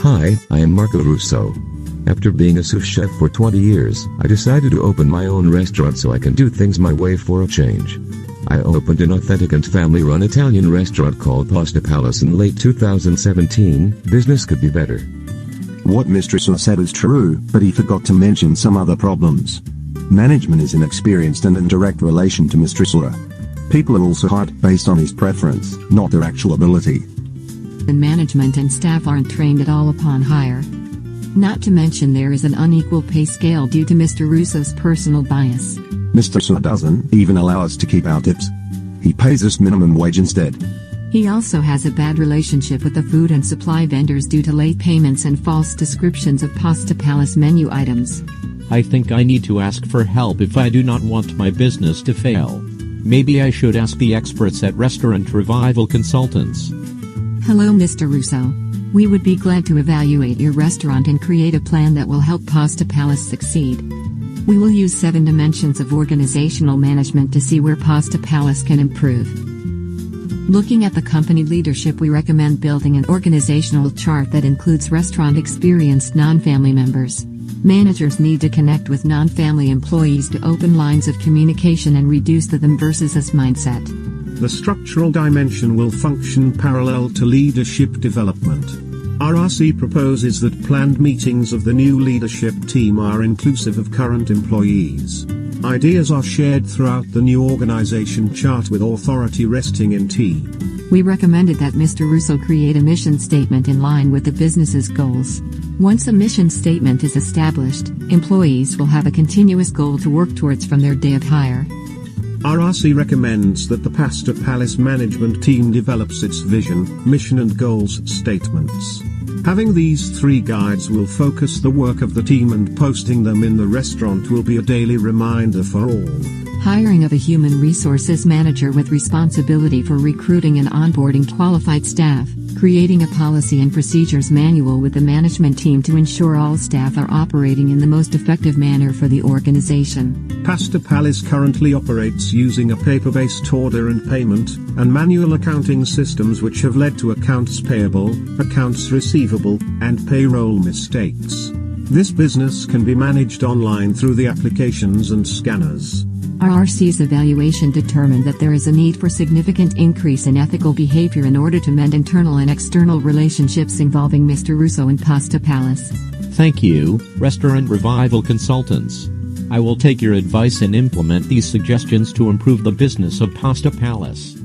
Hi, I am Marco Russo. After being a sous chef for 20 years, I decided to open my own restaurant so I can do things my way for a change. I opened an authentic and family-run Italian restaurant called Pasta Palace in late 2017. Business could be better. What Mr. Russo said is true, but he forgot to mention some other problems. Management is inexperienced and in direct relation to Mr. Russo. People are also hired based on his preference, not their actual ability. And management and staff aren't trained at all upon hire. Not to mention there is an unequal pay scale due to Mr. Russo's personal bias. Mr. Russo doesn't even allow us to keep our tips. He pays us minimum wage instead. He also has a bad relationship with the food and supply vendors due to late payments and false descriptions of Pasta Palace menu items. I think I need to ask for help if I do not want my business to fail. Maybe I should ask the experts at Restaurant Revival Consultants. Hello Mr. Russo. We would be glad to evaluate your restaurant and create a plan that will help Pasta Palace succeed. We will use 7 dimensions of organizational management to see where Pasta Palace can improve. Looking at the company leadership, we recommend building an organizational chart that includes restaurant-experienced non-family members. Managers need to connect with non-family employees to open lines of communication and reduce the them versus us mindset. The structural dimension will function parallel to leadership development. RRC proposes that planned meetings of the new leadership team are inclusive of current employees. Ideas are shared throughout the new organization chart with authority resting in T. We recommended that Mr. Russo create a mission statement in line with the business's goals. Once a mission statement is established, employees will have a continuous goal to work towards from their day of hire. RRC recommends that the Pasta Palace management team develops its vision, mission and goals statements. Having these 3 guides will focus the work of the team, and posting them in the restaurant will be a daily reminder for all. Hiring of a human resources manager with responsibility for recruiting and onboarding qualified staff, creating a policy and procedures manual with the management team to ensure all staff are operating in the most effective manner for the organization. Pasta Palace currently operates using a paper-based order and payment, and manual accounting systems which have led to accounts payable, accounts receivable, and payroll mistakes. This business can be managed online through the applications and scanners. RRC's evaluation determined that there is a need for significant increase in ethical behavior in order to mend internal and external relationships involving Mr. Russo and Pasta Palace. Thank you, Restaurant Revival Consultants. I will take your advice and implement these suggestions to improve the business of Pasta Palace.